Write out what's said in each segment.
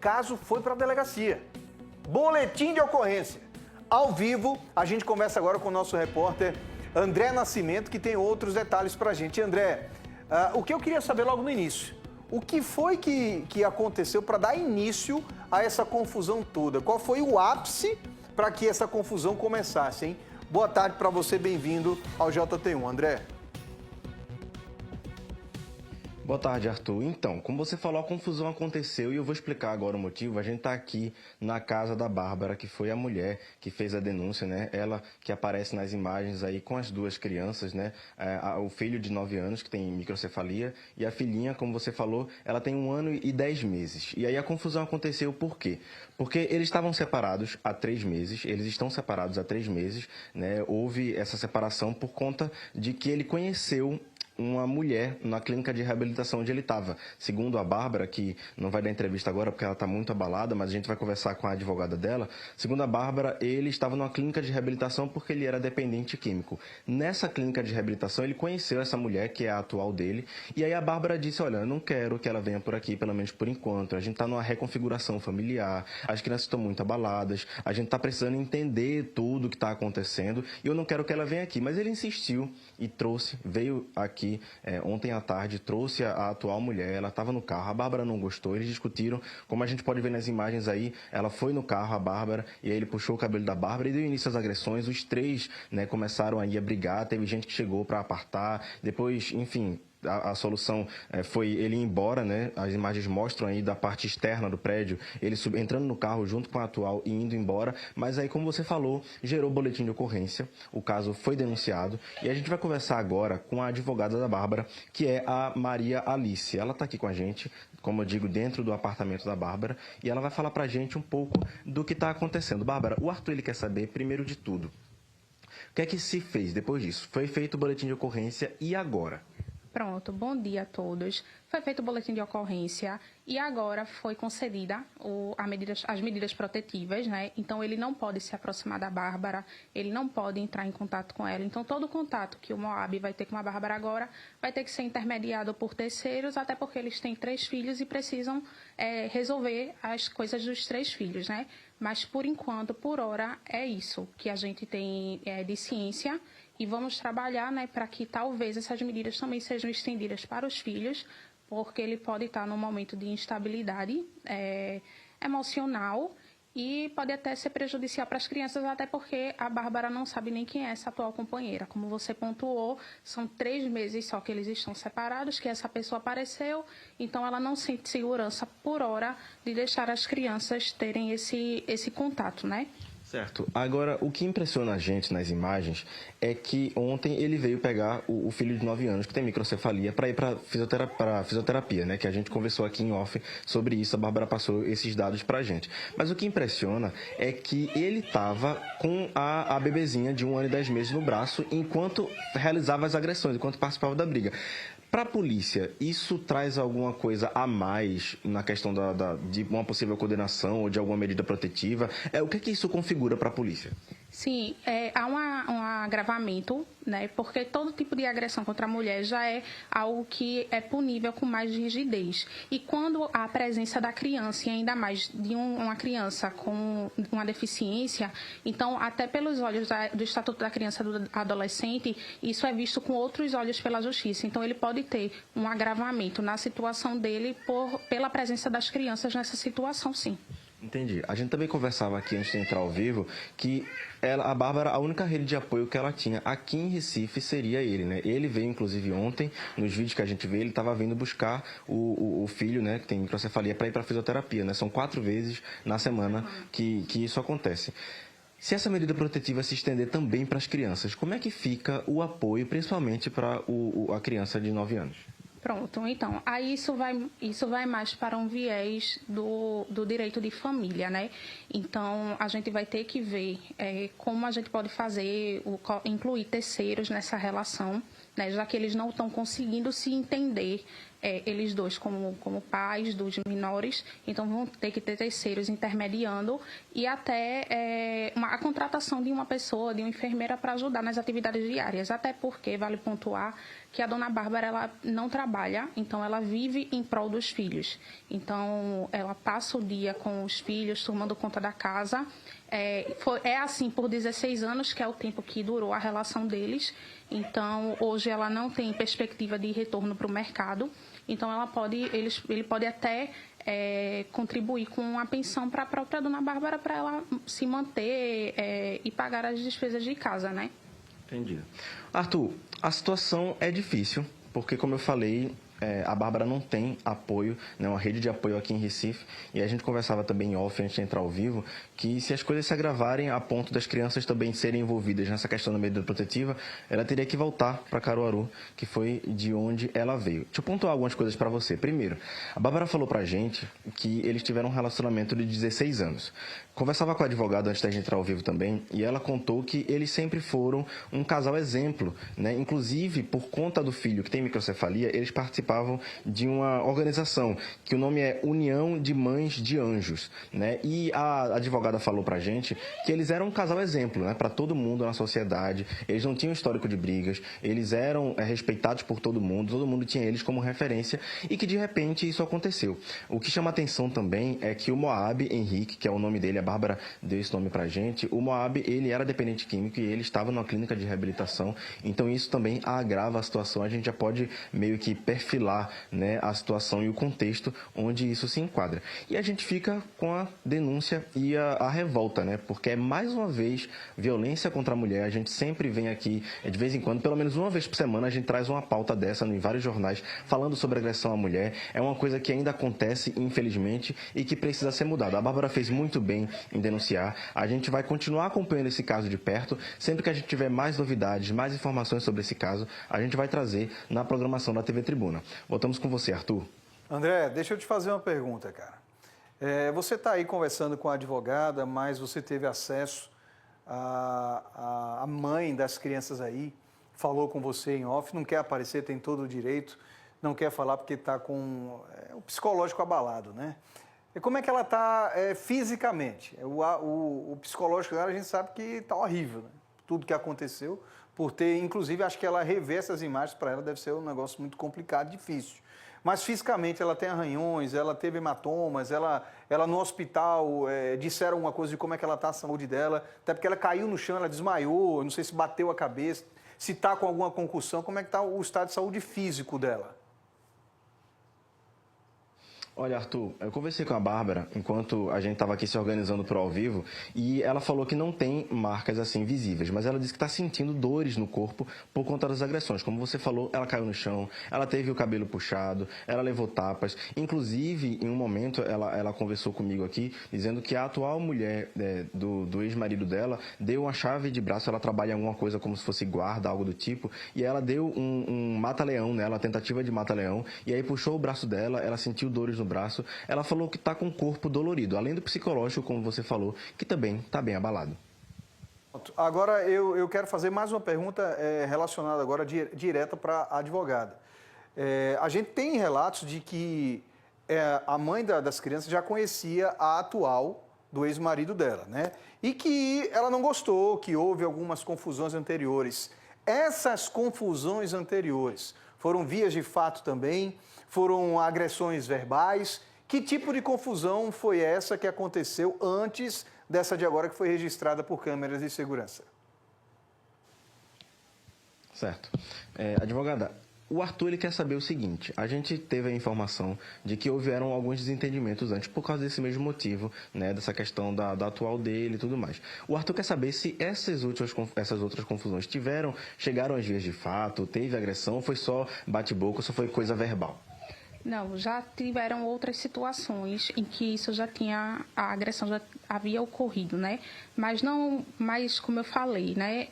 caso foi para a delegacia. Boletim de ocorrência. Ao vivo, a gente conversa agora com o nosso repórter André Nascimento, que tem outros detalhes para a gente. André, o que eu queria saber logo no início, o que foi que aconteceu para dar início a essa confusão toda? Qual foi o ápice para que essa confusão começasse, hein? Boa tarde para você, bem-vindo ao JT1, André. Boa tarde, Arthur. Então, como você falou, a confusão aconteceu e eu vou explicar agora o motivo. A gente está aqui na casa da Bárbara, que foi a mulher que fez a denúncia, né? Ela que aparece nas imagens aí com as duas crianças, né? O filho de 9 anos, que tem microcefalia, e a filhinha, como você falou, ela tem 1 ano e 10 meses. E aí a confusão aconteceu por quê? Porque eles estavam separados há 3 meses, eles estão separados há 3 meses, né? Houve essa separação por conta de que ele conheceu uma mulher na clínica de reabilitação onde ele estava. Segundo a Bárbara, que não vai dar entrevista agora porque ela está muito abalada, mas a gente vai conversar com a advogada dela. Segundo a Bárbara, ele estava numa clínica de reabilitação porque ele era dependente químico. Nessa clínica de reabilitação, ele conheceu essa mulher, que é a atual dele, e aí a Bárbara disse, olha, eu não quero que ela venha por aqui, pelo menos por enquanto. A gente está numa reconfiguração familiar, as crianças estão muito abaladas, a gente está precisando entender tudo o que está acontecendo, e eu não quero que ela venha aqui. Mas ele insistiu e veio aqui ontem à tarde, trouxe a atual mulher, ela estava no carro, a Bárbara não gostou, eles discutiram, como a gente pode ver nas imagens aí, ela foi no carro, a Bárbara, e aí ele puxou o cabelo da Bárbara e deu início às agressões, os três, né, começaram aí a brigar, teve gente que chegou para apartar, depois, enfim, a solução foi ele ir embora, né? As imagens mostram aí da parte externa do prédio, ele entrando no carro junto com a atual e indo embora, mas aí, como você falou, gerou boletim de ocorrência, o caso foi denunciado e a gente vai conversar agora com a advogada da Bárbara, que é a Maria Alice. Ela está aqui com a gente, como eu digo, dentro do apartamento da Bárbara, e ela vai falar pra gente um pouco do que está acontecendo. Bárbara, o Arthur ele quer saber, primeiro de tudo, o que é que se fez depois disso? Foi feito o boletim de ocorrência e agora? Pronto, bom dia a todos. Foi feito o boletim de ocorrência e agora foi concedida as medidas protetivas, né? Então, ele não pode se aproximar da Bárbara, ele não pode entrar em contato com ela. Então, todo o contato que o Moab vai ter com a Bárbara agora vai ter que ser intermediado por terceiros, até porque eles têm 3 filhos e precisam resolver as coisas dos 3 filhos, né? Mas, por enquanto, por hora, é isso que a gente tem de ciência. E vamos trabalhar, né, para que talvez essas medidas também sejam estendidas para os filhos, porque ele pode estar num momento de instabilidade emocional e pode até ser prejudicial para as crianças, até porque a Bárbara não sabe nem quem é essa atual companheira. Como você pontuou, são 3 meses só que eles estão separados, que essa pessoa apareceu, então ela não sente segurança por hora de deixar as crianças terem esse contato, né? Certo. Agora, o que impressiona a gente nas imagens é que ontem ele veio pegar o filho de 9 anos, que tem microcefalia, para ir para fisioterapia, né? Que a gente conversou aqui em off sobre isso, a Bárbara passou esses dados para a gente. Mas o que impressiona é que ele estava com a bebezinha de 1 ano e 10 meses no braço enquanto realizava as agressões, enquanto participava da briga. Para a polícia, isso traz alguma coisa a mais na questão de uma possível condenação ou de alguma medida protetiva? O que isso configura para a polícia? Sim, há um agravamento, né? Porque todo tipo de agressão contra a mulher já é algo que é punível com mais rigidez. E quando há a presença da criança, e ainda mais de uma criança com uma deficiência, então, até pelos olhos do Estatuto da Criança e do Adolescente, isso é visto com outros olhos pela Justiça. Então, ele pode ter um agravamento na situação dele pela presença das crianças nessa situação, sim. Entendi. A gente também conversava aqui antes de entrar ao vivo que a Bárbara, a única rede de apoio que ela tinha aqui em Recife seria ele, né? Ele veio, inclusive, ontem, nos vídeos que a gente vê, ele estava vindo buscar o filho, né, que tem microcefalia, para ir para fisioterapia, né? São 4 vezes na semana que isso acontece. Se essa medida protetiva se estender também para as crianças, como é que fica o apoio, principalmente para a criança de 9 anos? Pronto, então, aí isso vai mais para um viés do direito de família, né? Então, a gente vai ter que ver como a gente pode fazer, incluir terceiros nessa relação, né? Já que eles não estão conseguindo se entender eles dois como pais dos menores, então vão ter que ter terceiros intermediando e até a contratação de uma pessoa, de uma enfermeira para ajudar nas atividades diárias, até porque vale pontuar que a dona Bárbara ela não trabalha, então ela vive em prol dos filhos. Então, ela passa o dia com os filhos, tomando conta da casa. É assim por 16 anos, que é o tempo que durou a relação deles. Então, hoje ela não tem perspectiva de retorno para o mercado. Então, ele pode até contribuir com a pensão para a própria dona Bárbara, para ela se manter e pagar as despesas de casa, né? Entendi. Arthur, a situação é difícil, porque, como eu falei, a Bárbara não tem apoio, né, uma rede de apoio aqui em Recife, e a gente conversava também em off, antes de entrar ao vivo, que se as coisas se agravarem a ponto das crianças também serem envolvidas nessa questão da medida protetiva, ela teria que voltar para Caruaru, que foi de onde ela veio. Deixa eu pontuar algumas coisas para você. Primeiro, a Bárbara falou para a gente que eles tiveram um relacionamento de 16 anos. Conversava com a advogada antes da gente entrar ao vivo também, e ela contou que eles sempre foram um casal exemplo, né? Inclusive, por conta do filho que tem microcefalia, eles participavam de uma organização, que o nome é União de Mães de Anjos, né? E a advogada falou pra gente que eles eram um casal exemplo, né? Para todo mundo na sociedade, eles não tinham histórico de brigas, eles eram respeitados por todo mundo tinha eles como referência, e que de repente isso aconteceu. O que chama atenção também é que o Moab Henrique, que é o nome dele, a Bárbara deu esse nome pra gente, o Moab, ele era dependente químico e ele estava numa clínica de reabilitação, então isso também agrava a situação, a gente já pode meio que perfilar, né, a situação e o contexto onde isso se enquadra. E a gente fica com a denúncia e a revolta, né, porque é mais uma vez violência contra a mulher, a gente sempre vem aqui, de vez em quando, pelo menos uma vez por semana, a gente traz uma pauta dessa em vários jornais, falando sobre agressão à mulher, é uma coisa que ainda acontece, infelizmente, e que precisa ser mudada. A Bárbara fez muito bem em denunciar, a gente vai continuar acompanhando esse caso de perto, sempre que a gente tiver mais novidades, mais informações sobre esse caso, a gente vai trazer na programação da TV Tribuna. Voltamos com você, Arthur. André, deixa eu te fazer uma pergunta, cara. Você está aí conversando com a advogada, mas você teve acesso à mãe das crianças aí, falou com você em off, não quer aparecer, tem todo o direito, não quer falar porque está com o psicológico abalado, né? E como é que ela está fisicamente? O psicológico dela a gente sabe que está horrível, né? Tudo que aconteceu, por ter, inclusive, acho que ela rever essas imagens para ela deve ser um negócio muito complicado, difícil. Mas fisicamente ela tem arranhões, ela teve hematomas, ela no hospital disseram alguma coisa de como é que ela está, a saúde dela, até porque ela caiu no chão, ela desmaiou, não sei se bateu a cabeça, se está com alguma concussão, como é que está o estado de saúde físico dela? Olha, Arthur, eu conversei com a Bárbara enquanto a gente estava aqui se organizando para o ao vivo e ela falou que não tem marcas assim visíveis, mas ela disse que está sentindo dores no corpo por conta das agressões. Como você falou, ela caiu no chão, ela teve o cabelo puxado, ela levou tapas. Inclusive, em um momento, ela conversou comigo aqui, dizendo que a atual mulher do ex-marido dela deu uma chave de braço, ela trabalha em alguma coisa como se fosse guarda, algo do tipo, e ela deu um mata-leão nela, uma tentativa de mata-leão, e aí puxou o braço dela, ela sentiu dores no braço, ela falou que está com o corpo dolorido, além do psicológico, como você falou, que também está bem abalado. Agora eu quero fazer mais uma pergunta relacionada agora direta para a advogada. A gente tem relatos de que a mãe das crianças já conhecia a atual do ex-marido dela, né? E que ela não gostou, que houve algumas confusões anteriores. Essas confusões anteriores foram vias de fato também? Foram agressões verbais? Que tipo de confusão foi essa que aconteceu antes dessa de agora que foi registrada por câmeras de segurança? Certo. Advogada, o Arthur ele quer saber o seguinte, a gente teve a informação de que houveram alguns desentendimentos antes por causa desse mesmo motivo, né, dessa questão da atual dele e tudo mais. O Arthur quer saber se essas outras confusões chegaram às vias de fato, teve agressão, ou foi só bate-boca, ou só foi coisa verbal? Não, já tiveram outras situações em que a agressão já havia ocorrido, né? Mas como eu falei, né?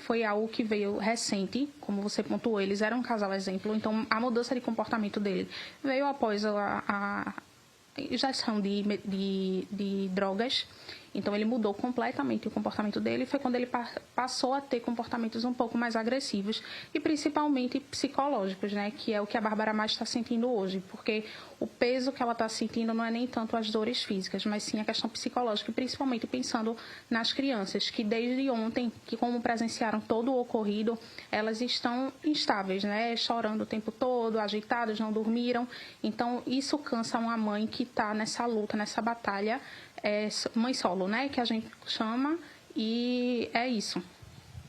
Foi algo que veio recente, como você pontuou, eles eram um casal exemplo, então a mudança de comportamento dele veio após ingestão de drogas. Então, ele mudou completamente o comportamento dele. Foi quando ele passou a ter comportamentos um pouco mais agressivos e principalmente psicológicos, né? Que é o que a Bárbara mais está sentindo hoje. Porque o peso que ela está sentindo não é nem tanto as dores físicas, mas sim a questão psicológica. E principalmente pensando nas crianças, que desde ontem, que como presenciaram todo o ocorrido, elas estão instáveis, né? Chorando o tempo todo, agitadas, não dormiram. Então, isso cansa uma mãe que está nessa luta, nessa batalha, mãe solo, né, que a gente chama, e é isso.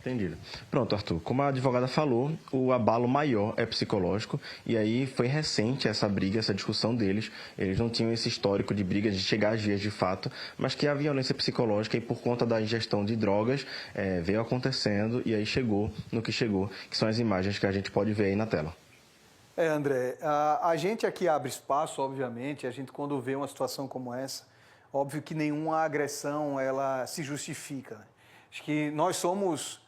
Entendido. Pronto, Arthur. Como a advogada falou, o abalo maior é psicológico e aí foi recente essa briga, essa discussão deles. Eles não tinham esse histórico de briga, de chegar às vias de fato, mas que a violência psicológica e por conta da ingestão de drogas veio acontecendo e aí chegou no que chegou, que são as imagens que a gente pode ver aí na tela. André, a gente aqui abre espaço, obviamente, a gente quando vê uma situação como essa, óbvio que nenhuma agressão ela se justifica. Né? Acho que nós somos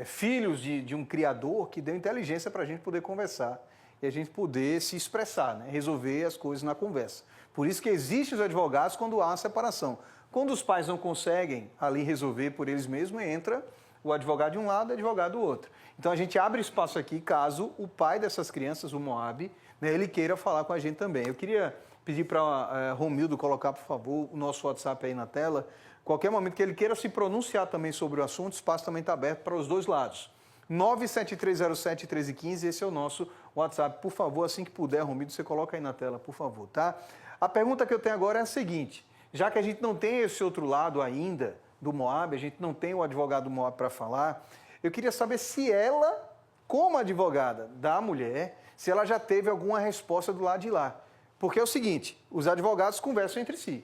filhos de um criador que deu inteligência para a gente poder conversar e a gente poder se expressar, né? Resolver as coisas na conversa. Por isso que existem os advogados quando há uma separação. Quando os pais não conseguem ali resolver por eles mesmos, entra o advogado de um lado e o advogado do outro. Então a gente abre espaço aqui caso o pai dessas crianças, o Moab, né, ele queira falar com a gente também. Eu queria pedir para Romildo colocar, por favor, o nosso WhatsApp aí na tela. Qualquer momento que ele queira se pronunciar também sobre o assunto, o espaço também está aberto para os dois lados. 97307-1315, esse é o nosso WhatsApp. Por favor, assim que puder, Romildo, você coloca aí na tela, por favor, tá? A pergunta que eu tenho agora é a seguinte, já que a gente não tem esse outro lado ainda do Moab, a gente não tem o advogado do Moab para falar, eu queria saber se ela, como advogada da mulher, se ela já teve alguma resposta do lado de lá. Porque é o seguinte, os advogados conversam entre si.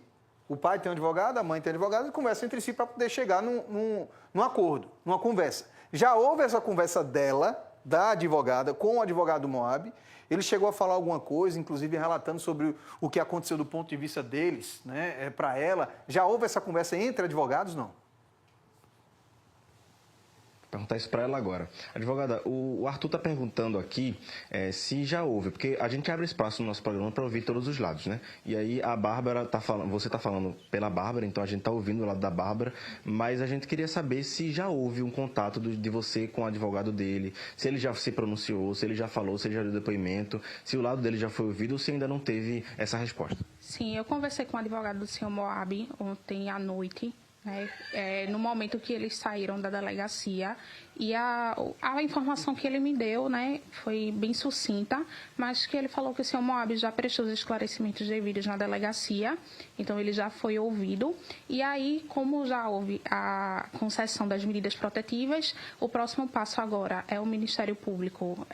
O pai tem um advogado, a mãe tem um advogado, e conversam entre si para poder chegar num acordo, numa conversa. Já houve essa conversa dela, da advogada, com o advogado Moab. Ele chegou a falar alguma coisa, inclusive relatando sobre o que aconteceu do ponto de vista deles, né, para ela. Já houve essa conversa entre advogados, não? Perguntar isso para ela agora. Advogada, o Arthur está perguntando aqui se já houve, porque a gente abre espaço no nosso programa para ouvir todos os lados, né? E aí a Bárbara está falando, você está falando pela Bárbara, então a gente está ouvindo o lado da Bárbara, mas a gente queria saber se já houve um contato de você com o advogado dele, se ele já se pronunciou, se ele já falou, se ele já deu depoimento, se o lado dele já foi ouvido ou se ainda não teve essa resposta. Sim, eu conversei com o advogado do senhor Moab ontem à noite, né, no momento que eles saíram da delegacia, e a informação que ele me deu, né, foi bem sucinta, mas que ele falou que o senhor Moab já prestou os esclarecimentos devidos na delegacia, então ele já foi ouvido, e aí, como já houve a concessão das medidas protetivas, o próximo passo agora é o Ministério Público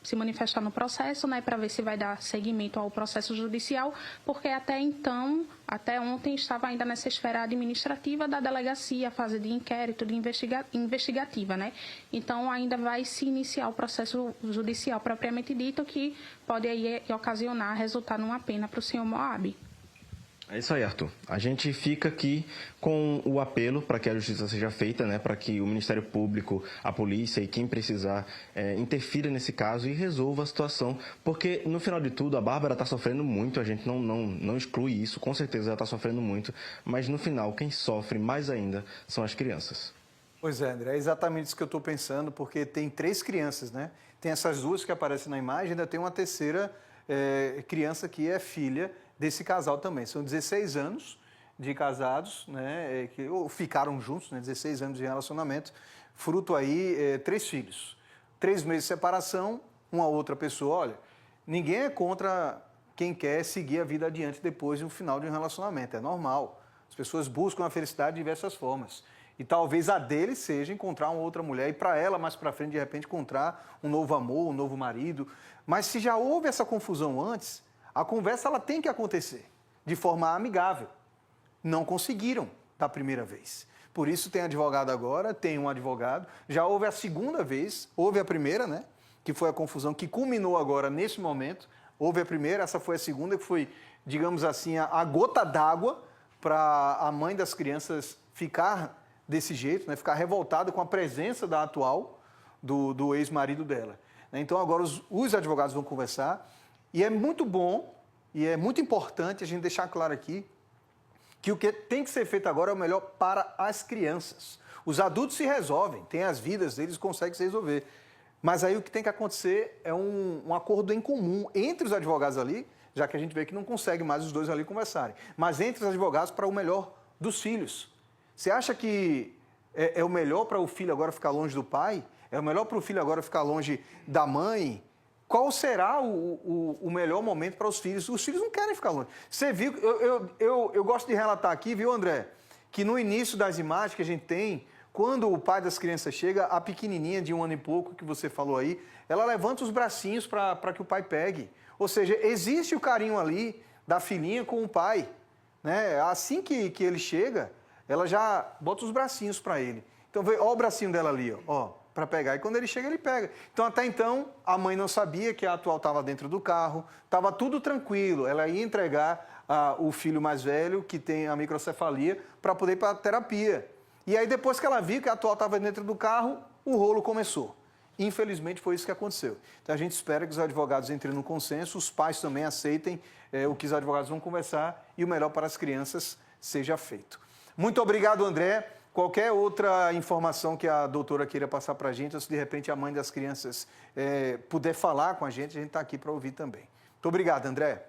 se manifestar no processo, né, para ver se vai dar seguimento ao processo judicial, porque até então, até ontem, estava ainda nessa esfera administrativa da delegacia, fase de inquérito, de investigativa, né? Então, ainda vai se iniciar o processo judicial propriamente dito, que pode aí ocasionar, resultar numa pena para o senhor Moab. É isso aí, Arthur. A gente fica aqui com o apelo para que a justiça seja feita, né, para que o Ministério Público, a polícia e quem precisar interfira nesse caso e resolva a situação, porque no final de tudo a Bárbara está sofrendo muito, a gente não exclui isso, com certeza ela está sofrendo muito, mas no final quem sofre mais ainda são as crianças. Pois é, André, é exatamente isso que eu estou pensando, porque tem 3 crianças, né? Tem essas 2 que aparecem na imagem, ainda tem uma terceira criança que é filha desse casal também. São 16 anos de casados, né, que ficaram juntos, né, 16 anos de relacionamento, fruto aí 3 filhos. 3 meses de separação, uma outra pessoa, olha, ninguém é contra quem quer seguir a vida adiante depois do final de um relacionamento, é normal. As pessoas buscam a felicidade de diversas formas. E talvez a dele seja encontrar uma outra mulher e para ela, mais para frente, de repente, encontrar um novo amor, um novo marido. Mas se já houve essa confusão antes, a conversa ela tem que acontecer de forma amigável. Não conseguiram da primeira vez. Por isso tem advogado agora, tem um advogado. Já houve a segunda vez, houve a primeira, né? Que foi a confusão que culminou agora nesse momento. Houve a primeira, essa foi a segunda, que foi, digamos assim, a gota d'água para a mãe das crianças ficar desse jeito, né? Ficar revoltada com a presença da atual do ex-marido dela. Então agora os advogados vão conversar e é muito bom e é muito importante a gente deixar claro aqui que o que tem que ser feito agora é o melhor para as crianças. Os adultos se resolvem, têm as vidas deles, conseguem se resolver. Mas aí o que tem que acontecer é um acordo em comum entre os advogados ali, já que a gente vê que não consegue mais os dois ali conversarem, mas entre os advogados para o melhor dos filhos. Você acha que é o melhor para o filho agora ficar longe do pai? É o melhor para o filho agora ficar longe da mãe? Qual será o melhor momento para os filhos? Os filhos não querem ficar longe. Você viu, eu gosto de relatar aqui, viu, André, que no início das imagens que a gente tem, quando o pai das crianças chega, a pequenininha de 1 ano e pouco, que você falou aí, ela levanta os bracinhos para que o pai pegue. Ou seja, existe o carinho ali da filhinha com o pai, né? Assim que ele chega, ela já bota os bracinhos para ele. Então, olha o bracinho dela ali, ó, para pegar. E quando ele chega, ele pega. Então, até então, a mãe não sabia que a atual estava dentro do carro, estava tudo tranquilo. Ela ia entregar o filho mais velho, que tem a microcefalia, para poder ir para a terapia. E aí, depois que ela viu que a atual estava dentro do carro, o rolo começou. Infelizmente, foi isso que aconteceu. Então, a gente espera que os advogados entrem no consenso, os pais também aceitem o que os advogados vão conversar e o melhor para as crianças seja feito. Muito obrigado, André. Qualquer outra informação que a doutora queira passar para a gente, ou se de repente a mãe das crianças puder falar com a gente está aqui para ouvir também. Muito obrigado, André.